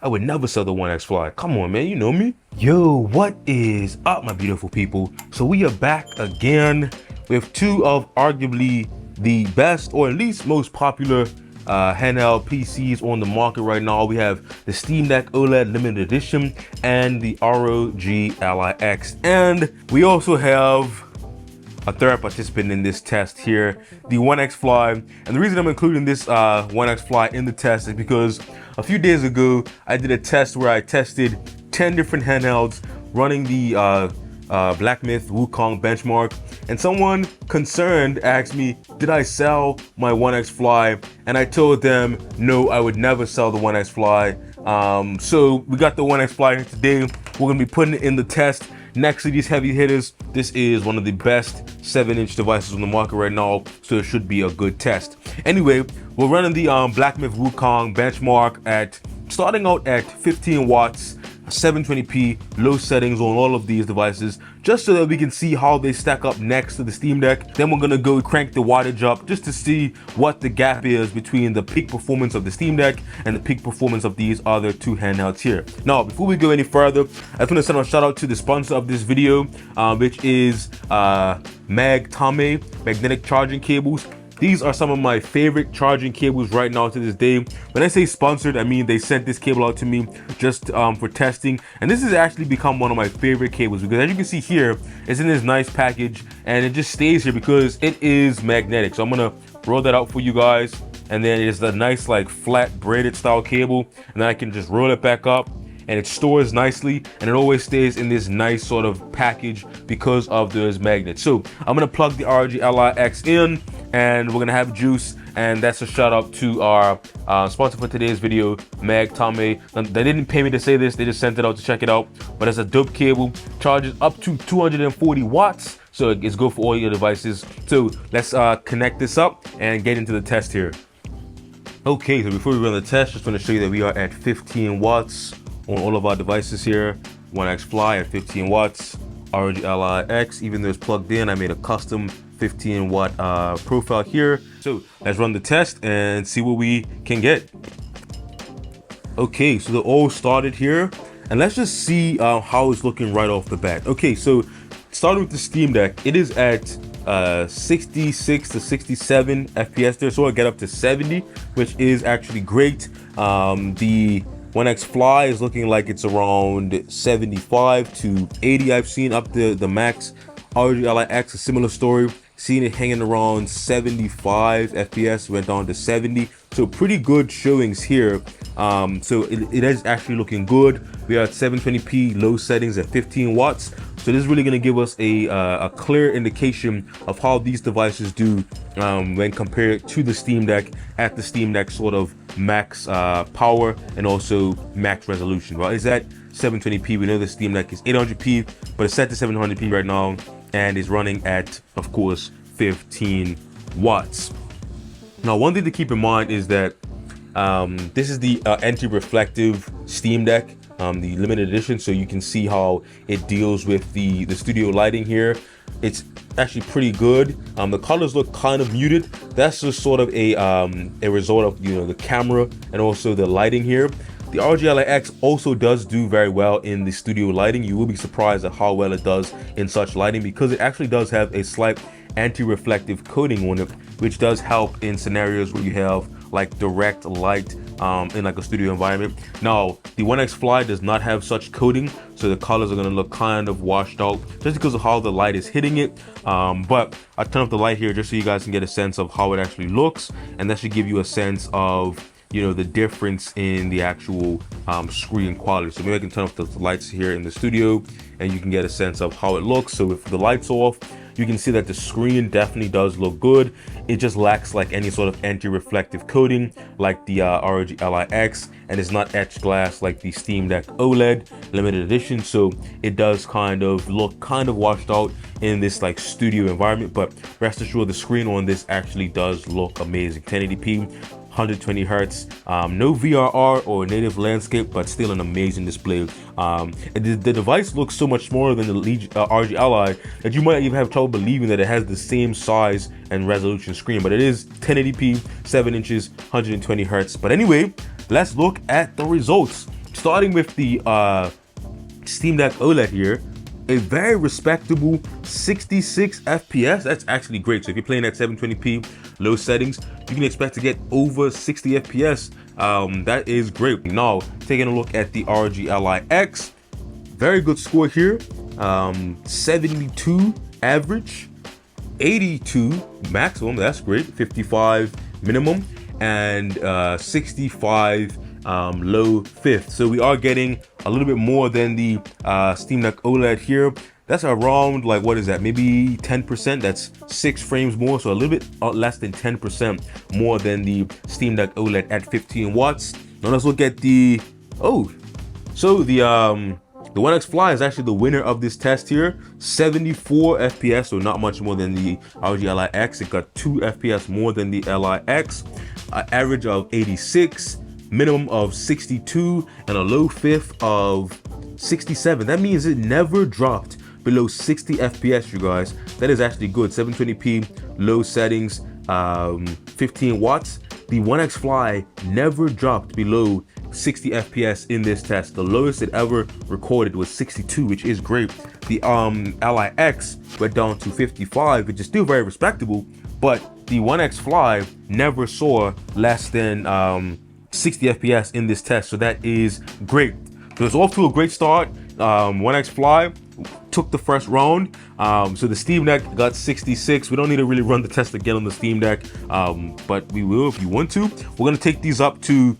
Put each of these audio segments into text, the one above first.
I would never sell the OneXfly. Come on, man, you know me. Yo, what is up, my beautiful people? So we are back again with two of arguably the best, or at least most popular handheld PCs on the market right now. We have the Steam Deck OLED limited edition and the ROG Ally X, and we also have a third participant in this test here, the OneXfly. And the reason I'm including this OneXfly in the test is because a few days ago I did a test where I tested 10 different handhelds running the Black Myth Wukong benchmark, and someone concerned asked me, did I sell my OneXfly? And I told them no, I would never sell the OneXfly. So we got the OneXfly here today. We're gonna be putting it in the test next to these heavy hitters. This is one of the best 7-inch devices on the market right now, so it should be a good test. Anyway, we're running the Black Myth Wukong benchmark at starting out at 15 watts, 720p, low settings on all of these devices, just so that we can see how they stack up next to the Steam Deck. Then we're gonna go crank the wattage up just to see what the gap is between the peak performance of the Steam Deck and the peak performance of these other two handhelds here. Now, before we go any further, I just want to send a shout out to the sponsor of this video, which is Magtame magnetic charging cables. These are some of my favorite charging cables right now to this day. When I say sponsored, I mean they sent this cable out to me just for testing. And this has actually become one of my favorite cables because, as you can see here, it's in this nice package and it just stays here because it is magnetic. So I'm gonna roll that out for you guys. And then it's the nice like flat braided style cable. And then I can just roll it back up, and it stores nicely, and it always stays in this nice sort of package because of those magnets. So I'm gonna plug the ROG Ally X in, and we're gonna have juice. And that's a shout out to our sponsor for today's video, Magtame. They didn't pay me to say this, they just sent it out to check it out. But it's a dope cable, charges up to 240 watts. So it's good for all your devices. So let's connect this up and get into the test here. Okay, so before we run the test, just want to show you that we are at 15 watts on all of our devices here. OneXfly at 15 watts, ROG Ally X, even though it's plugged in, I made a custom 15 watt profile here. So let's run the test and see what we can get. Okay, so they're all started here, and let's just see how it's looking right off the bat. Okay, so starting with the Steam Deck, it is at 66 to 67 FPS there, so I'll get up to 70, which is actually great. The OneXfly is looking like it's around 75 to 80. I've seen up to the max. ROG Ally X, a similar story. Seen it hanging around 75 FPS, went down to 70. So pretty good showings here. So it is actually looking good. We are at 720p low settings at 15 watts. So this is really going to give us a clear indication of how these devices do when compared to the Steam Deck at the Steam Deck sort of max power and also max resolution. Well, it's at 720p. We know the Steam Deck is 800p, but it's set to 700p right now and is running at, of course, 15 watts. Now, one thing to keep in mind is that this is the anti-reflective Steam Deck, the limited edition, so you can see how it deals with the studio lighting here. It's actually pretty good. The colors look kind of muted. That's just sort of a result of, you know, the camera and also the lighting here. The ROG Ally X also does do very well in the studio lighting. You will be surprised at how well it does in such lighting because it actually does have a slight anti-reflective coating on it, which does help in scenarios where you have like direct light in like a studio environment. Now, the OneXfly does not have such coating, so the colors are gonna look kind of washed out just because of how the light is hitting it. But I turn off the light here just so you guys can get a sense of how it actually looks, and that should give you a sense of, you know, the difference in the actual screen quality. So maybe I can turn off the lights here in the studio and you can get a sense of how it looks. So if the lights off, you can see that the screen definitely does look good. It just lacks like any sort of anti-reflective coating like the ROG Ally X, and it's not etched glass like the Steam Deck OLED limited edition. So it does kind of look kind of washed out in this like studio environment, but rest assured the screen on this actually does look amazing. 1080p, 120 hertz, no VRR or native landscape, but still an amazing display. The device looks so much smaller than the ROG Ally that you might even have trouble believing that it has the same size and resolution screen, but it is 1080p, 7 inches, 120 hertz. But anyway, let's look at the results. starting with the Steam Deck OLED here, a very respectable 66 FPS. That's actually great. So if you're playing at 720p low settings, you can expect to get over 60 FPS. That is great. Now, taking a look at the ROG Ally X, very good score here. 72 average, 82 maximum. That's great. 55 minimum, and 65 low fifth. So we are getting a little bit more than the Steam Deck OLED here. That's around, like, what is that, maybe 10%? That's 6 frames more, so a little bit less than 10% more than the Steam Deck OLED at 15 watts. Now let's look at the so the OneXfly is actually the winner of this test here. 74 FPS, so not much more than the ROG Ally X. It got 2 FPS more than the Ally X. Average of 86, minimum of 62, and a low fifth of 67. That means it never dropped below 60 FPS, you guys. That is actually good. 720p low settings, 15 watts. The OneXfly never dropped below 60 FPS in this test. The lowest it ever recorded was 62, which is great. The Ally X went down to 55, which is still very respectable, but the OneXfly never saw less than 60 FPS in this test, so that is great. So it's off to a great start. OneXfly took the first round. So the Steam Deck got 66. We don't need to really run the test again on the Steam Deck, but we will if you want to. We're gonna take these up to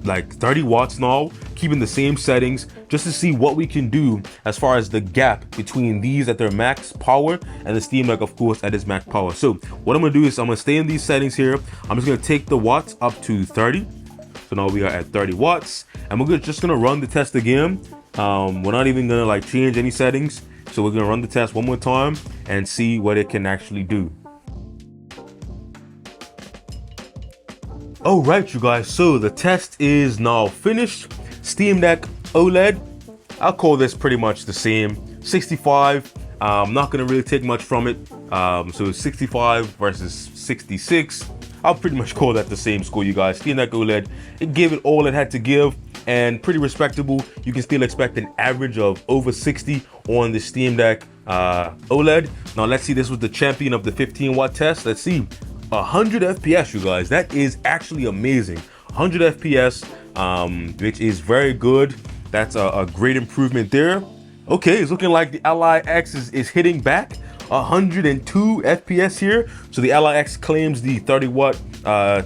like 30 watts now, keeping the same settings, just to see what we can do as far as the gap between these at their max power and the Steam Deck, of course, at its max power. So what I'm gonna do is I'm gonna stay in these settings here. I'm just gonna take the watts up to 30. So now we are at 30 watts, and we're just gonna run the test again. We're not even gonna like change any settings. So we're gonna run the test one more time and see what it can actually do. All right, you guys, so the test is now finished. Steam Deck OLED, I'll call this pretty much the same. 65, I'm not gonna really take much from it. So 65 versus 66. I'll pretty much call that the same score, you guys. Steam Deck OLED, it gave it all it had to give, and pretty respectable. You can still expect an average of over 60 on the Steam Deck OLED. Now let's see, this was the champion of the 15 watt test. Let's see, 100 FPS, you guys. That is actually amazing. 100 FPS, which is very good. That's a great improvement there. Okay, it's looking like the Ally X is hitting back. 102 FPS here. So the Ally X claims the 30 watt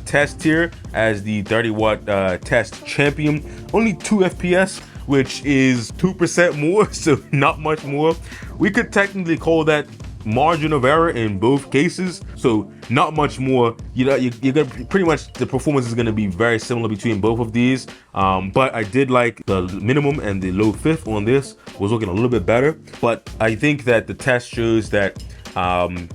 test here as the 30 watt test champion. Only 2 FPS, which is 2% more, so not much more. We could technically call that margin of error in both cases, so not much more. You're gonna pretty much, the performance is gonna be very similar between both of these, but I did like the minimum and the low fifth on this was looking a little bit better. But I think that the test shows that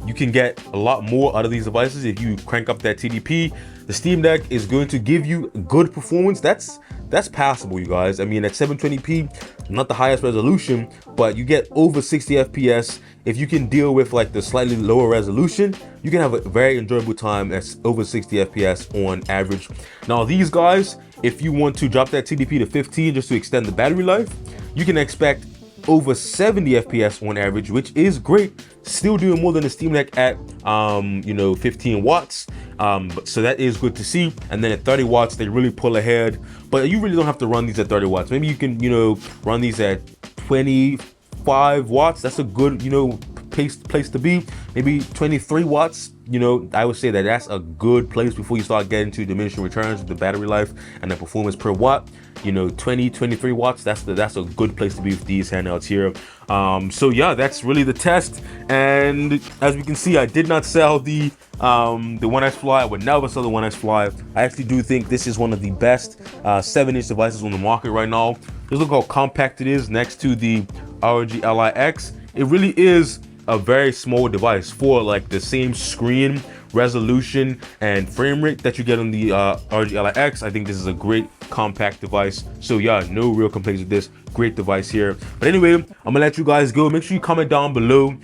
you can get a lot more out of these devices if you crank up that TDP. The Steam Deck is going to give you good performance. That's passable, you guys. I mean, at 720p, not the highest resolution, but you get over 60 FPS. If you can deal with like the slightly lower resolution, you can have a very enjoyable time at over 60 FPS on average. Now these guys, if you want to drop that TDP to 15 just to extend the battery life, you can expect over 70 FPS on average, which is great. Still doing more than the Steam Deck at 15 watts. So that is good to see. And then at 30 watts, they really pull ahead. But you really don't have to run these at 30 watts. Maybe you can, run these at 25 watts. That's a good, place to be. Maybe 23 watts. I would say that that's a good place before you start getting to diminishing returns with the battery life and the performance per watt. 23 watts, that's a good place to be with these handhelds here. So yeah, that's really the test. And as we can see, I did not sell the OneXfly. I would never sell the OneXfly. I actually do think this is one of the best 7-inch devices on the market right now. Just look how compact it is next to the ROG Ally X. It really is a very small device for like the same screen resolution and frame rate that you get on the ROG Ally X. I think this is a great compact device. So yeah, no real complaints with this. Great device here. But anyway, I'm gonna let you guys go. Make sure you comment down below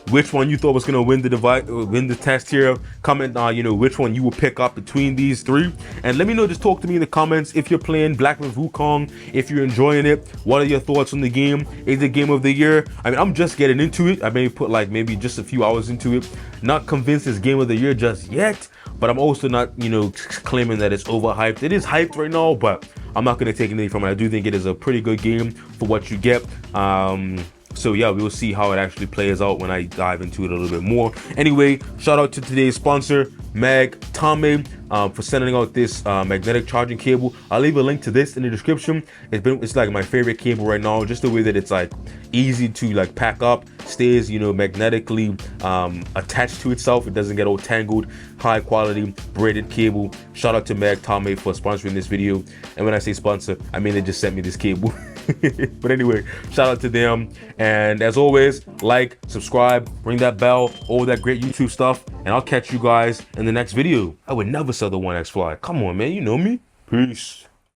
which one you thought was gonna win the test here. Comment you know, which one you will pick up between these three, and let me know. Just talk to me in the comments if you're playing Black Myth Wukong, if you're enjoying it. What are your thoughts on the game? Is it game of the year? I mean, I'm just getting into it. I may put like maybe just a few hours into it. Not convinced it's game of the year just yet, but I'm also not, you know, claiming that it's overhyped. It is hyped right now, but I'm not going to take anything from it. I do think it is a pretty good game for what you get. So yeah, we will see how it actually plays out when I dive into it a little bit more. Anyway, shout out to today's sponsor, Magtame, for sending out this magnetic charging cable. I'll leave a link to this in the description. It's like my favorite cable right now, just the way that it's like easy to like pack up, stays, you know, magnetically attached to itself. It doesn't get all tangled. High quality braided cable. Shout out to Magtame for sponsoring this video. And when I say sponsor, I mean they just sent me this cable. But anyway, shout out to them. And as always, like, subscribe, ring that bell, all that great YouTube stuff, and I'll catch you guys in the next video. I would never sell the OneXfly. Come on, man, you know me. Peace.